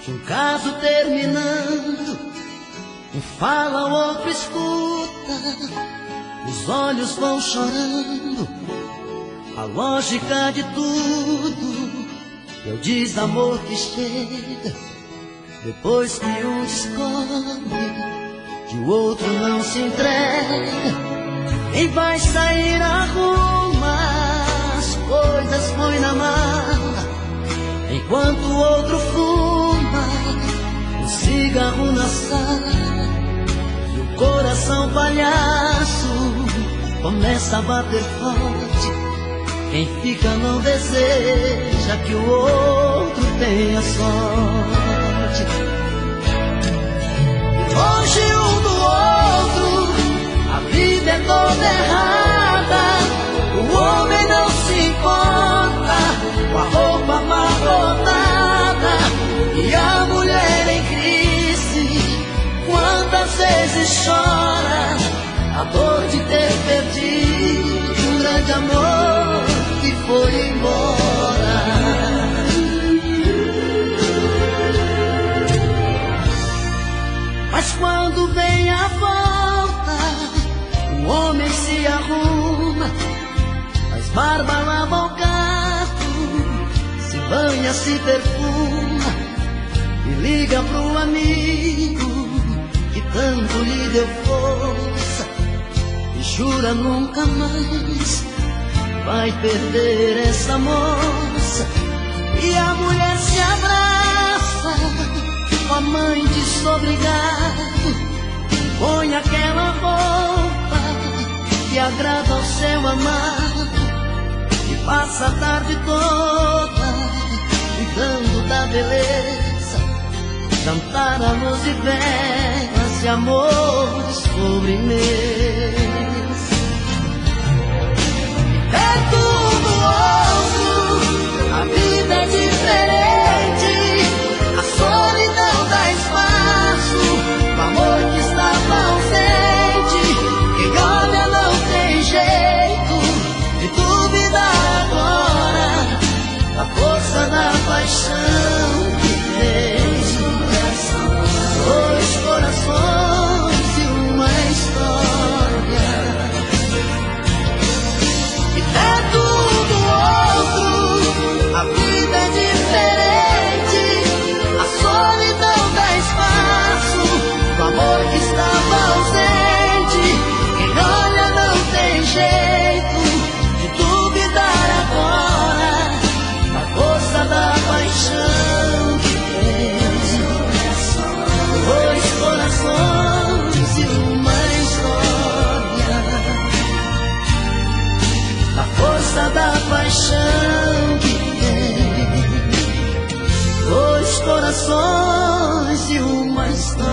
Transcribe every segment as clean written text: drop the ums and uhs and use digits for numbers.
de um caso terminando, um fala, o outro escuta, os olhos vão chorando, a lógica de tudo é o desamor que chega depois que um descobre que o outro não se entrega. Quem vai sair arruma as coisas, põe na mala, enquanto o outro fuma um cigarro na sala. E o coração palhaço começa a bater forte. Quem fica não deseja que o outro tenha sorte. E longe um do outro, a vida é toda errada. O homem não se importa com a roupa amarrotada, e a mulher em crise quantas vezes chora a dor de ter perdido um grande amor que foi embora. Mas quando vem a volta, o homem se arruma, faz barba, lava o gato, se banha, se perfuma e liga pro amigo que tanto lhe deu força e jura nunca mais vai perder essa moça. E a mulher se abraça com a mãe desobrigado, põe aquela roupa que agrada ao seu amado e passa a tarde toda cuidando da beleza, cantar a luz de velas e amor de sobremesa. Perto um do outro, a vida é diferente, a solidão dá espaço, o amor que estava ausente. Quem olha não tem jeito de duvidar agora da força da paixão que tem. Dois corações e uma história, e perto um do outro, a vida é diferente, a solidão dá espaço, o amor que estava ausente. Quem olha não tem jeito de duvidar agora da força da paixão que tem. Dois corações e uma história, a força da paixão que tem. Dois corações e uma história.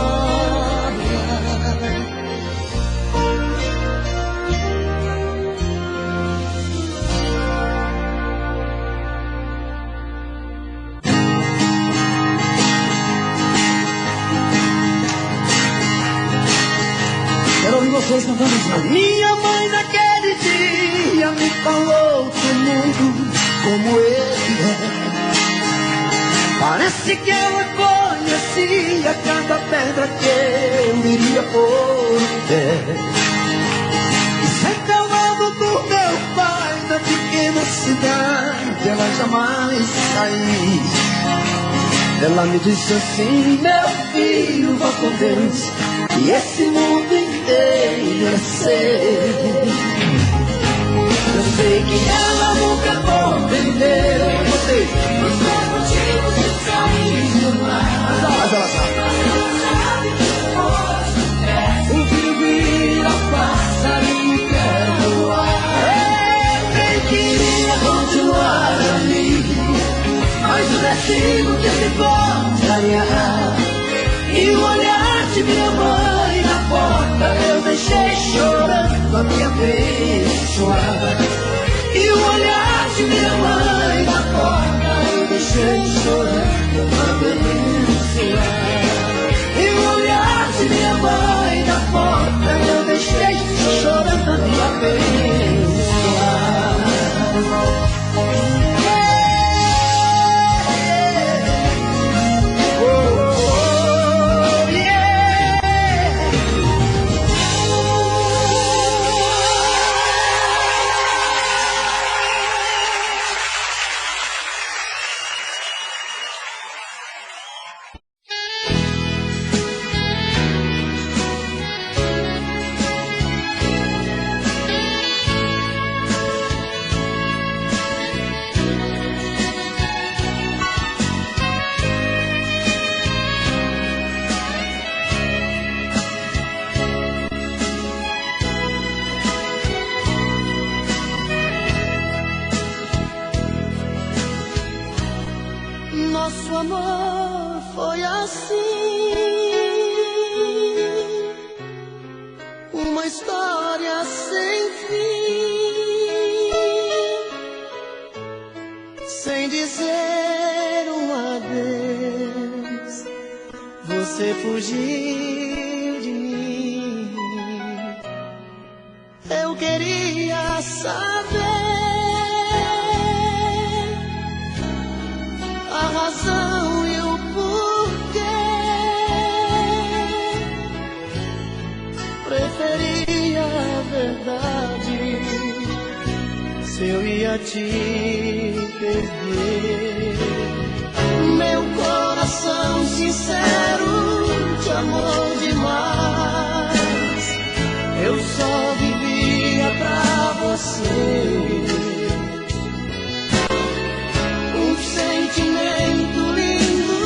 Quero ouvir vocês cantando isso. Minha mãe naquele dia me falou que o mundo como ele é, parece que ela conhecia cada pedra que eu iria pôr o pé. E sempre ao lado do meu pai, na pequena cidade, ela jamais saiu. Ela me disse assim: meu filho, vá com Deus, e esse mundo inteiro é seu. Eu sei que ela nunca compreendeu os meus motivos de sair do mar. Mas ela sabe. O que vira passarinho quer voar. Eu bem queria continuar amigo, mas o destino que se contrariar. E o olhar de minha mãe na porta eu deixei chorando a minha abençoada. E o olhar de minha mãe na porta eu deixei chorando a abençoada. E o olhar de minha mãe na porta eu deixei chorando a minha abençoada. Nosso amor foi assim, uma história sem fim, sem dizer um adeus, você fugiu de mim. Eu queria saber a razão e o porquê. Preferia a verdade se eu ia te perder. Meu coração sincero te amou demais. Eu só vivia pra você. Sentimento lindo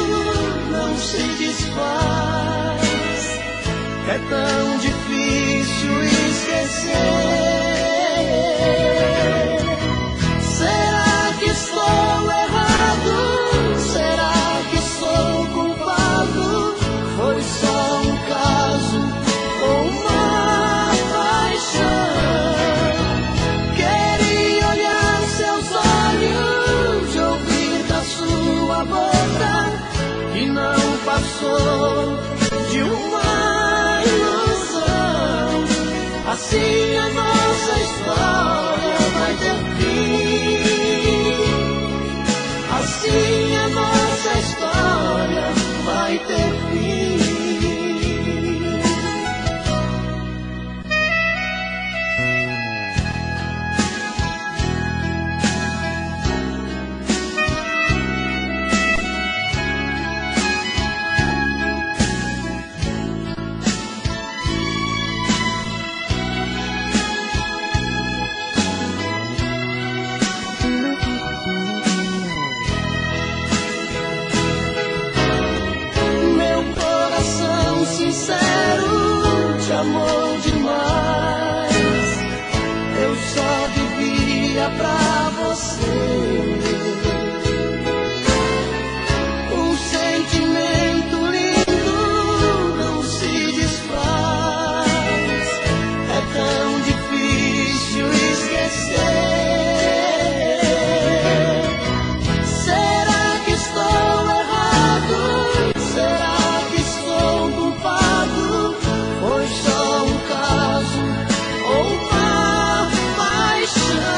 não se desfaz. É tão difícil esquecer. Será que estou errado? Será que sou culpado? Foi só um caso ou uma paixão? Queria olhar seus olhos, sua boca, e não passou de uma ilusão. Assim a nossa história vai ter fim. Assim a nossa história vai ter fim. Amor demais, eu só vivia pra você. Um sentimento lindo não se desfaz. É tão difícil esquecer. Será que estou errado? Será que sou culpado? Foi só um caso ou uma paixão.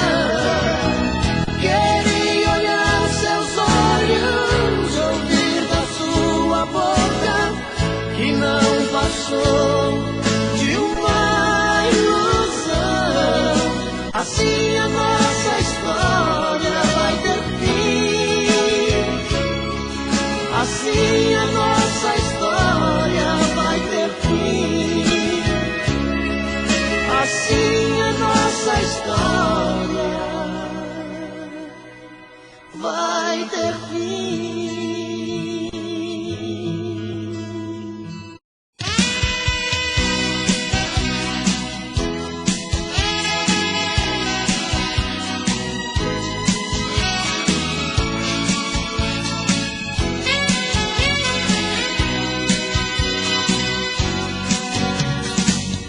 Queria olhar seus olhos, ouvir da sua boca, que não passou de uma ilusão. Assim a nossa história vai ter fim. Assim a nossa história vai ter fim. Assim a nossa história vai ter fim.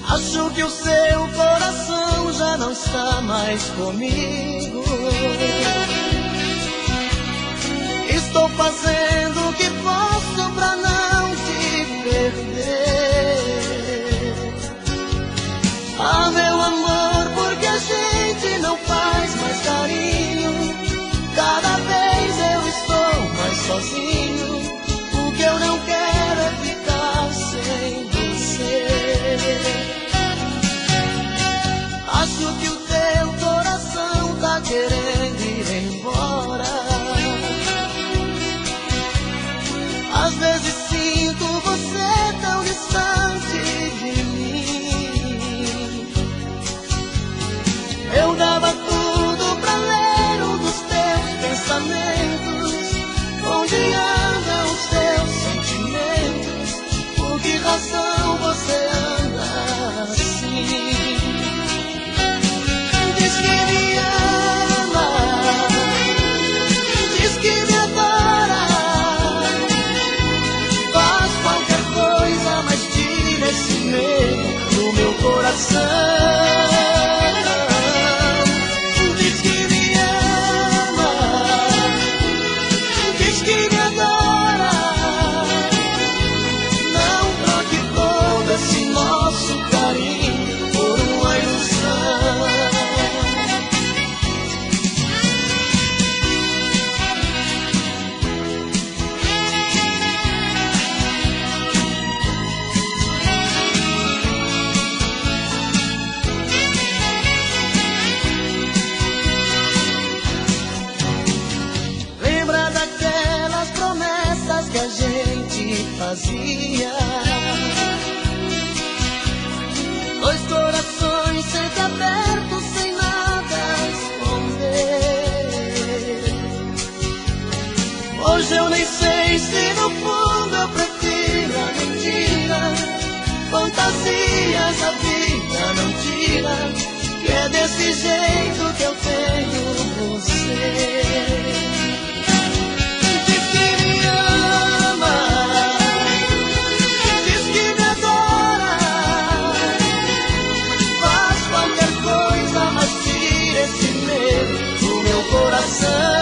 Acho que o seu coração já não está mais comigo. Estou fazendo o que posso pra não te perder. Ah, meu amor, porque a gente não faz mais carinho. Cada vez eu estou mais sozinho. O que eu não quero é ficar sem você. Acho que o teu coração tá querendo ir embora. vazia. Dois corações sempre abertos, sem nada a esconder. Hoje eu nem sei se no fundo eu prefiro a mentira. Fantasias a vida não tira, que é desse jeito que eu tenho você. Diz que me ama, diz que me adora, faz qualquer coisa, mas tira esse medo do meu coração.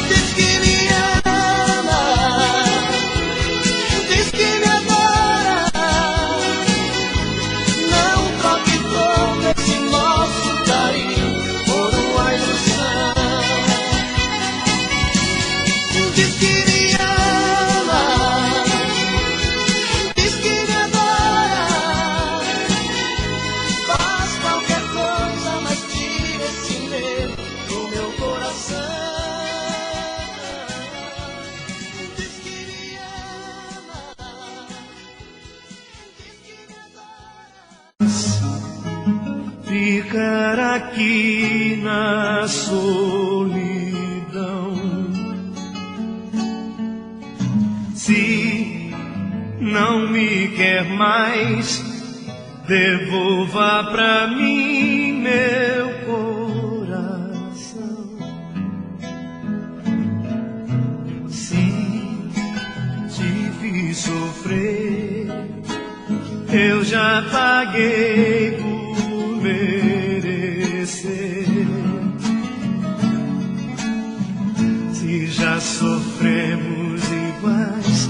Diz que me ama, diz que me adora, não troque todo esse nosso carinho por uma ilusão. Diz que me ama, diz que me adora, faz qualquer coisa, mas tira esse medo do meu coração. Diz que me ama, diz que me adora. Ficar aqui na solidão. Se não me quer mais, devolva pra mim meu coração. Se te fiz sofrer, eu já paguei por merecer. Se já sofremos iguais,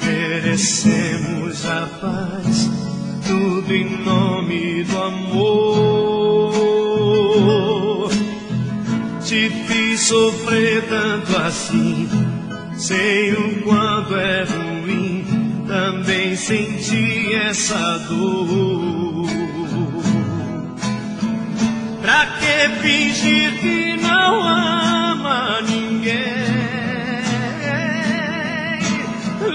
merecemos a paz, tudo em nome do amor. Te fiz sofrer tanto assim, sei o quanto é ruim, também senti essa dor. Pra que fingir que não ama ninguém?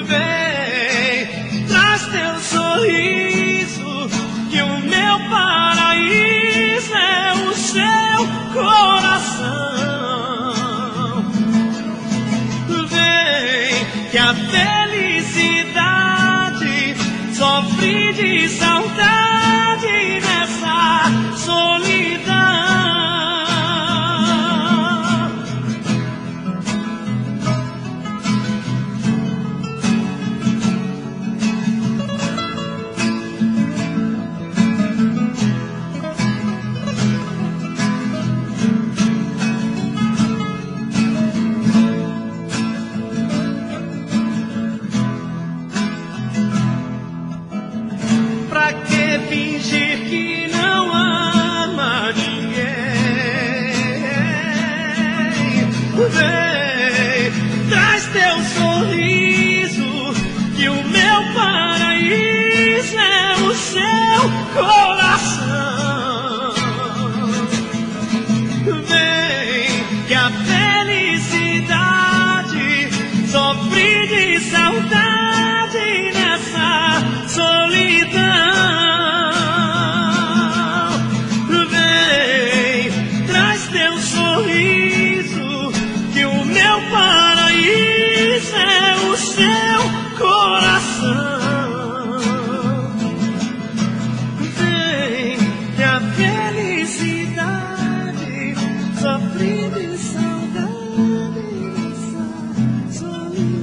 Vem, traz teu sorriso, que o meu paraíso é o seu coração. Vem, que a felicidade sofre de saudade nessa solidão. Pra que fingir que não ama ninguém? Vem, traz teu sorriso, que o meu paraíso é o seu coração. Vem, que a felicidade sofre de saudade nessa solidão. Vem, traz teu sorriso, que o meu paraíso é o seu coração. Vem, que a felicidade sofre de saudade nessa solidão.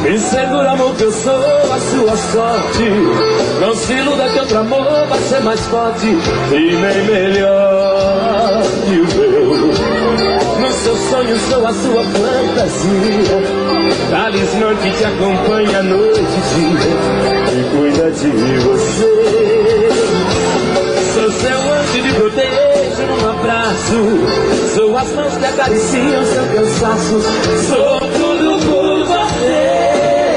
Me segura, amor, que eu sou a sua sorte. Não se iluda que outro amor vai ser mais forte e nem melhor que o meu. No seu sonho sou a sua fantasia, talismã que te acompanha noite e dia e cuida de você. Sou seu anjo, te protejo num abraço, sou as mãos que acariciam seu cansaço, sou tudo por você.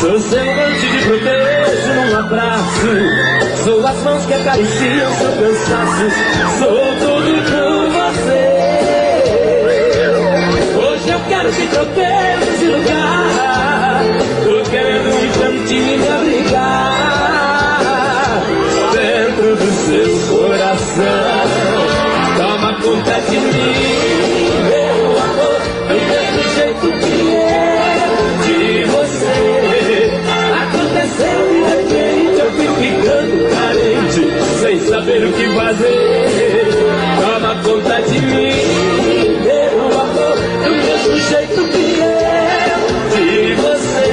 Sou seu amante de protejo num abraço. Sou as mãos que acariciam seu cansaço. Sou tudo por você. Hoje eu quero te trocar de lugar. Tô querendo um cantinho me abrigar dentro do seu coração. Toma conta de mim, meu amor, do mesmo jeito que eu de você. Aconteceu de repente, eu fui ficando carente, sem saber o que fazer. Toma conta de mim, meu amor, do mesmo jeito que eu de você.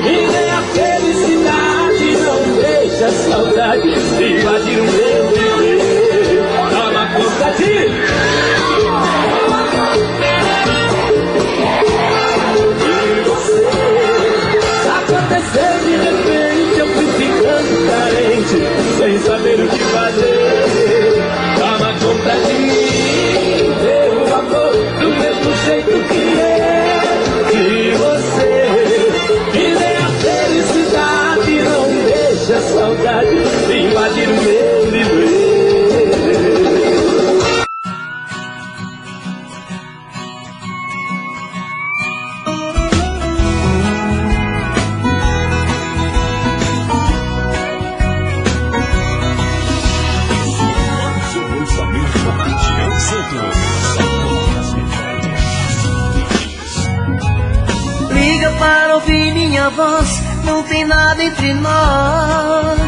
Me dê a felicidade, não deixa a saudade invadir o meu viver. Toma conta de você. Aconteceu de repente, eu fui ficando carente, sem saber o que fazer. Toma conta de mim, meu amor, do mesmo jeito que eu de você. Me dê a felicidade, não deixa a saudade invadir o meu viver. Liga para ouvir minha voz, não tem nada entre nós.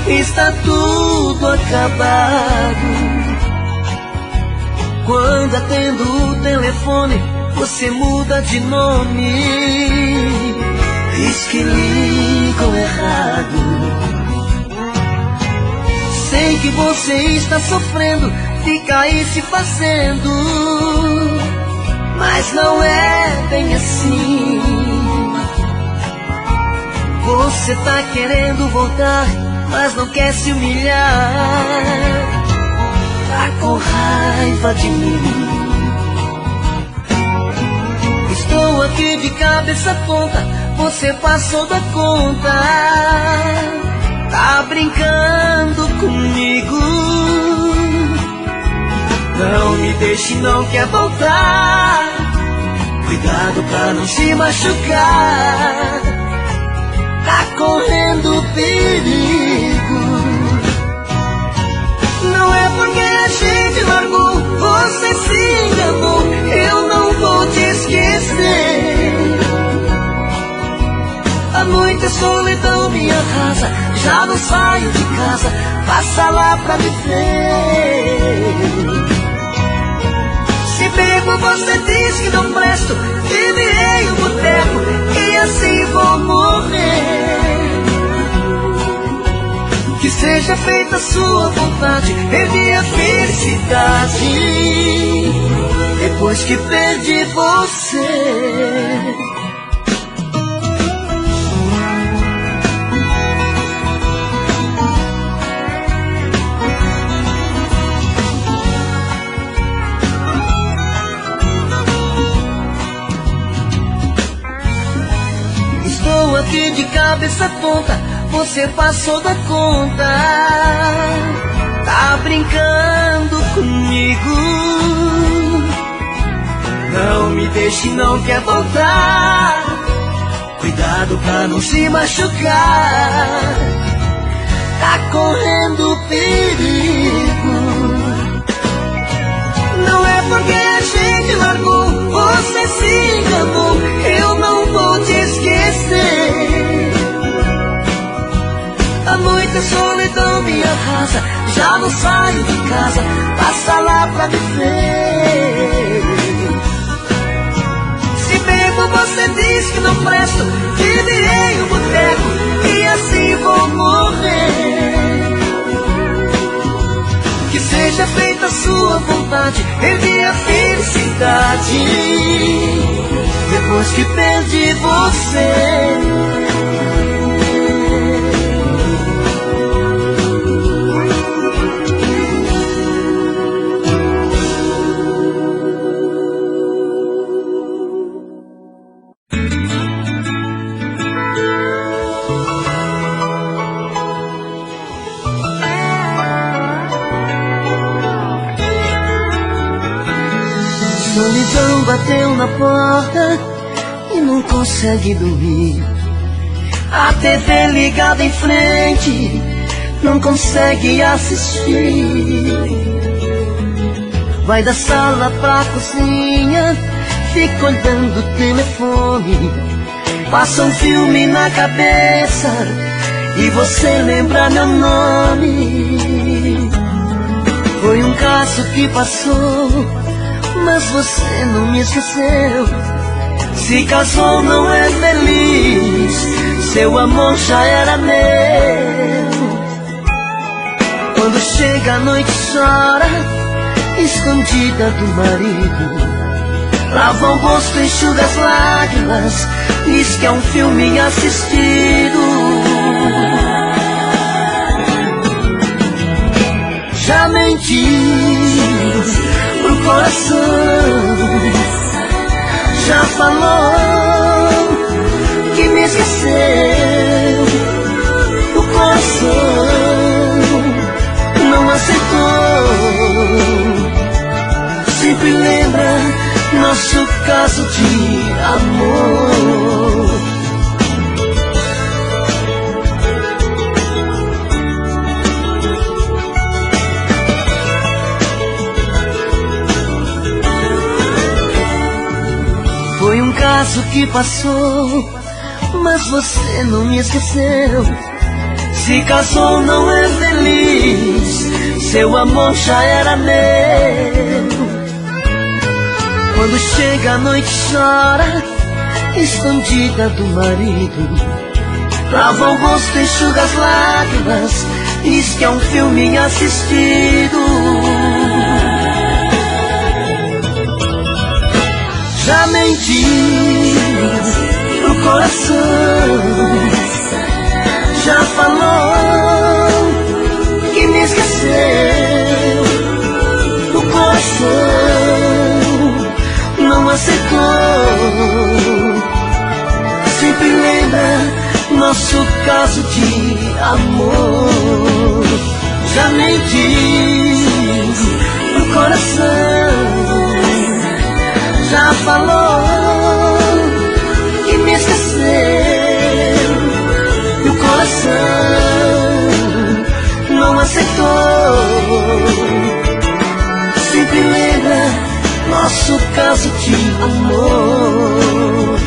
Está tudo acabado. Quando atendo o telefone, você muda de nome. Diz que ligam errado. Sei que você está sofrendo, fica aí se fazendo, mas não é bem assim. Você tá querendo voltar, mas não quer se humilhar. Tá com raiva de mim. Estou aqui de cabeça tonta, você passou da conta. Tá brincando comigo. Não me deixe, não quer voltar. Cuidado pra não se machucar. Tá correndo perigo. Não é porque a gente largou, você se enganou. Eu não vou te esquecer. A noite a solidão me arrasa. Já não saio de casa, passa lá pra me ver. Se bebo você diz que não presto, que virei um boteco e assim vou morrer. Que seja feita a sua vontade, perdi a felicidade depois que perdi você. Estou aqui de cabeça tonta, você passou da conta. Tá brincando comigo. Não me deixe, não quer voltar. Cuidado pra não se machucar. Tá correndo perigo. Não é porque a gente largou, você se enganou. Eu não vou te esquecer. A noite a solidão me arrasa. Já não saio de casa, passa lá pra me ver. Se bebo você diz que não presto, que virei um boteco e assim vou morrer. Que seja feita a sua vontade, perdi a felicidade depois que perdi você. bateu na porta e não consegue dormir. A TV ligada em frente, não consegue assistir. Vai da sala pra cozinha, fica olhando o telefone. Passa um filme na cabeça e você lembra meu nome. Foi um caso que passou, mas você não me esqueceu. Se casou, não é feliz, seu amor já era meu. Quando chega a noite chora, escondida do marido. Lava o rosto, enxuga as lágrimas, diz que é um filme assistido. Já mentiu pro coração, já falou que me esqueceu. O coração não aceitou. Sempre lembra nosso caso de amor. Foi um caso que passou, mas você não me esqueceu. Se casou, não é feliz, seu amor já era meu. Quando chega a noite chora, escondida do marido. Lava o rosto, enxuga as lágrimas, diz que é um filme assistido. Já mentiu pro coração, já falou que me esqueceu. O coração não aceitou. Sempre lembra nosso caso de amor. Já mentiu pro coração, já falou que me esqueceu. E o coração não aceitou. Sempre lembra nosso caso de amor.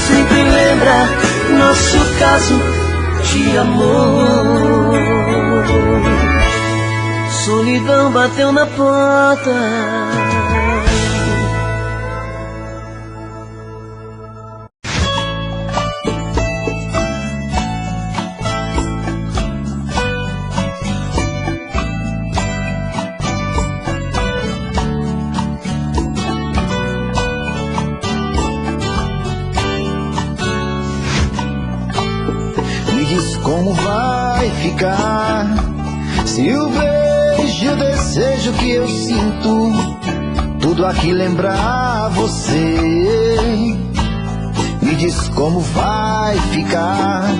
Sempre lembra nosso caso de amor. Solidão bateu na porta. Como vai ficar se o beijo e o desejo que eu sinto tudo aqui lembrar você? Me diz como vai ficar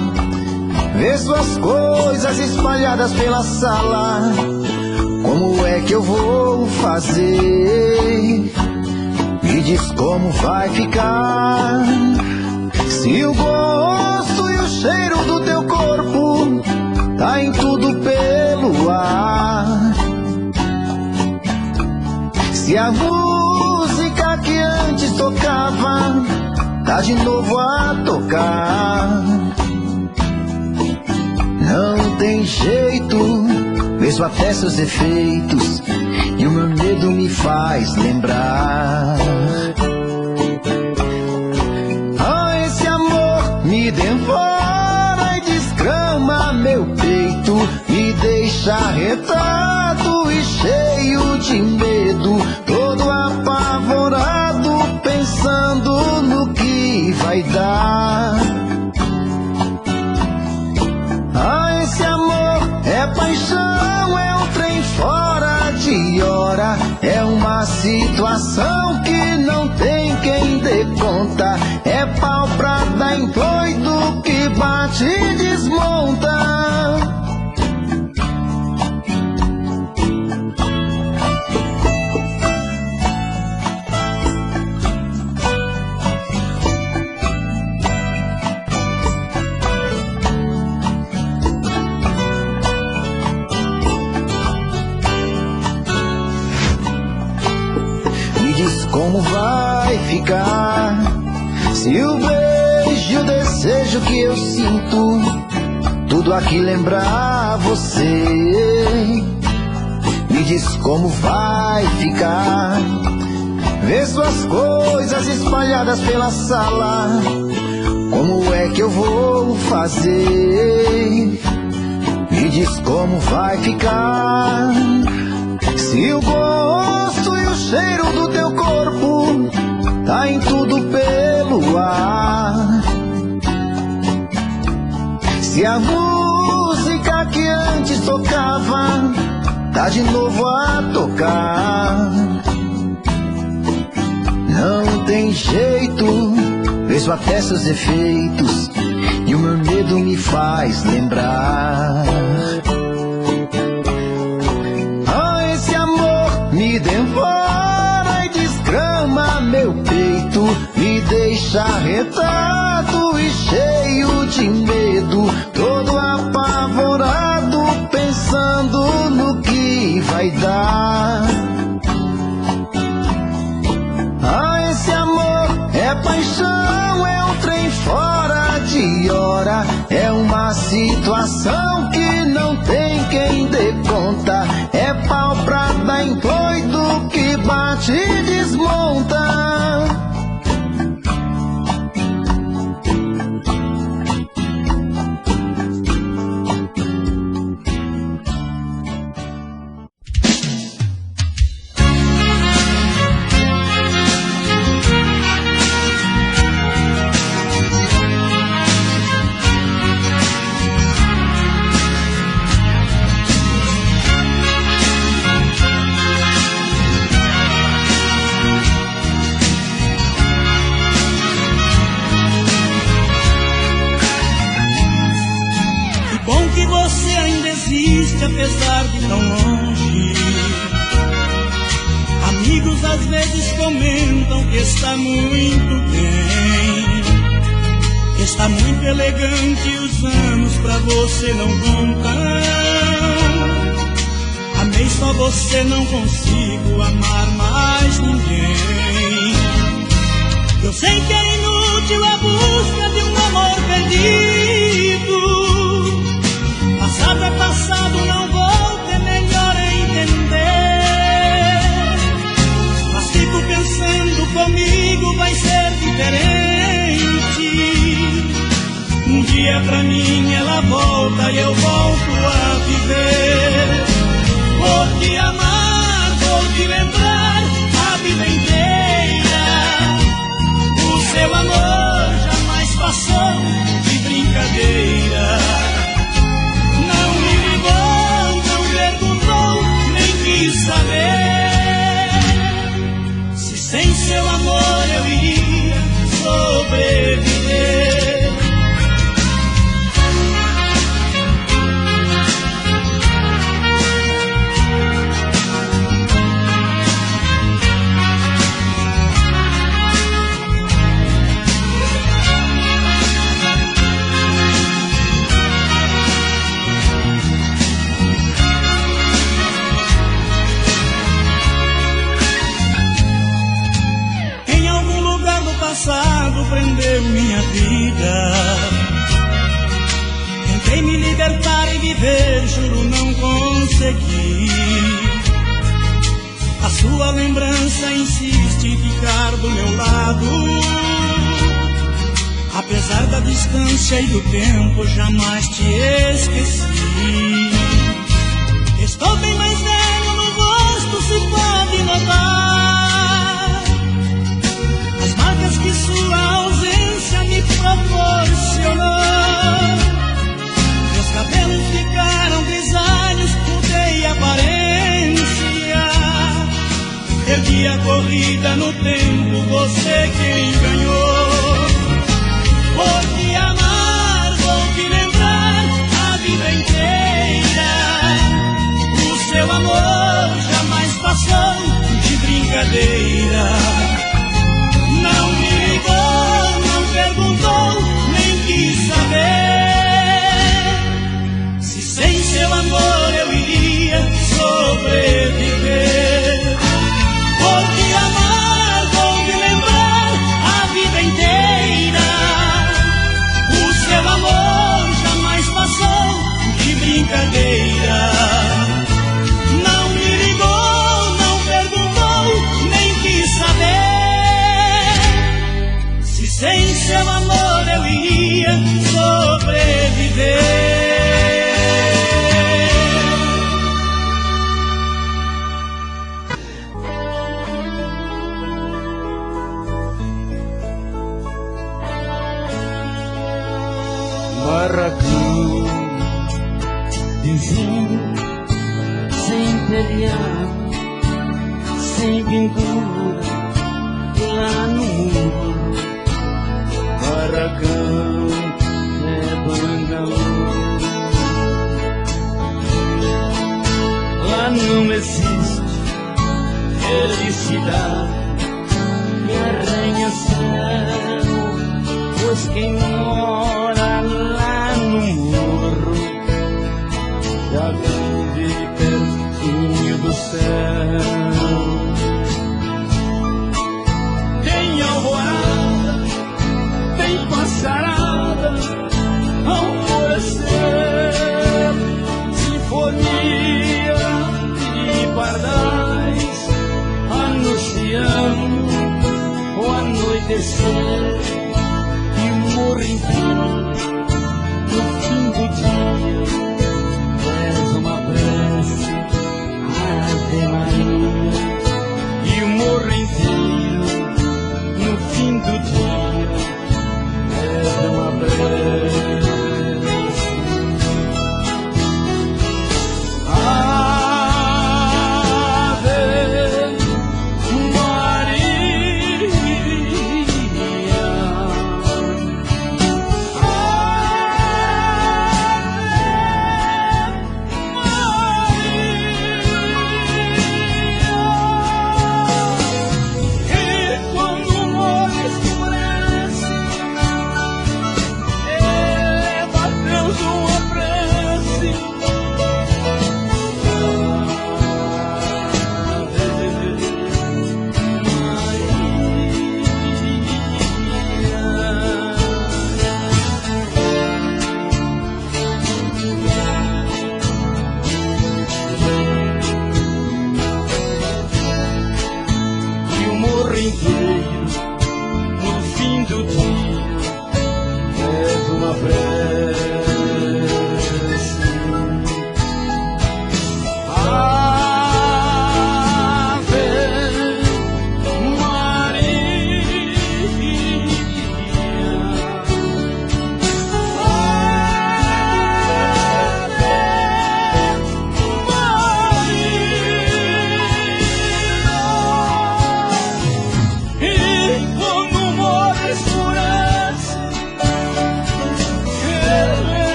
ver suas coisas espalhadas pela sala. Como é que eu vou fazer? Me diz como vai ficar se o gosto e o cheiro do teu corpo tá em tudo pelo ar. Se a música que antes tocava tá de novo a tocar. Não tem jeito, mesmo até seus efeitos, e o meu medo me faz lembrar. Esse amor me devora e desgrama meu peito, me deixa arretado e cheio de medo, todo apavorado, pensando no que vai dar. Esse amor é paixão, é um trem fora de hora, é uma situação que não tem quem dê conta, é pau pra dar em doido que bate e desmonta. como vai ficar. Se o beijo e o desejo que eu sinto, tudo aqui lembrar você, me diz como vai ficar. Vê suas coisas espalhadas pela sala, como é que eu vou fazer? Me diz como vai ficar. Se o gosto e o cheiro do teu corpo tá em tudo pelo ar, se a música que antes tocava tá de novo a tocar, não tem jeito, vejo até seus efeitos e o meu medo me faz lembrar. Ah, esse amor me devora e desgrama meu peito, me deixa arretado e cheio de medo, todo apavorado, pensando no que vai dar. Ah, esse amor é paixão, é um trem fora de hora, é uma situação que não tem quem dê conta, é pau pra dar em doido que bate e desmonta. Apesar de tão longe, amigos às vezes comentam que está muito bem, está muito elegante, os anos pra você não contam. Amei só você, não consigo amar mais ninguém. Eu sei que é inútil a busca de um amor perdido, passado é passado, não volta, é melhor entender. Mas fico pensando, comigo vai ser diferente. Um dia pra mim ela volta e eu volto a viver. Vou te amar, vou te lembrar a vida inteira. O seu amor jamais passou de brincadeira. Saber se sem seu amor eu iria sobreviver. Passado prendeu minha vida, tentei me libertar e viver, juro não consegui. A sua lembrança insiste em ficar do meu lado, apesar da distância e do tempo jamais te esqueci. Estou bem mais velho, no rosto se pode notar as marcas que sua ausência me proporcionou. Meus cabelos ficaram grisalhos, mudei a aparência, perdi a corrida no tempo, você quem ganhou. Vou te amar, vou te lembrar a vida inteira. O seu barracão, vizinho, sem telhado, sem pintura, lá no muro. Barracão é bangalô. Lá não existe felicidade que arranha-céu, pois quem mora lá no morro já vive pertinho do céu.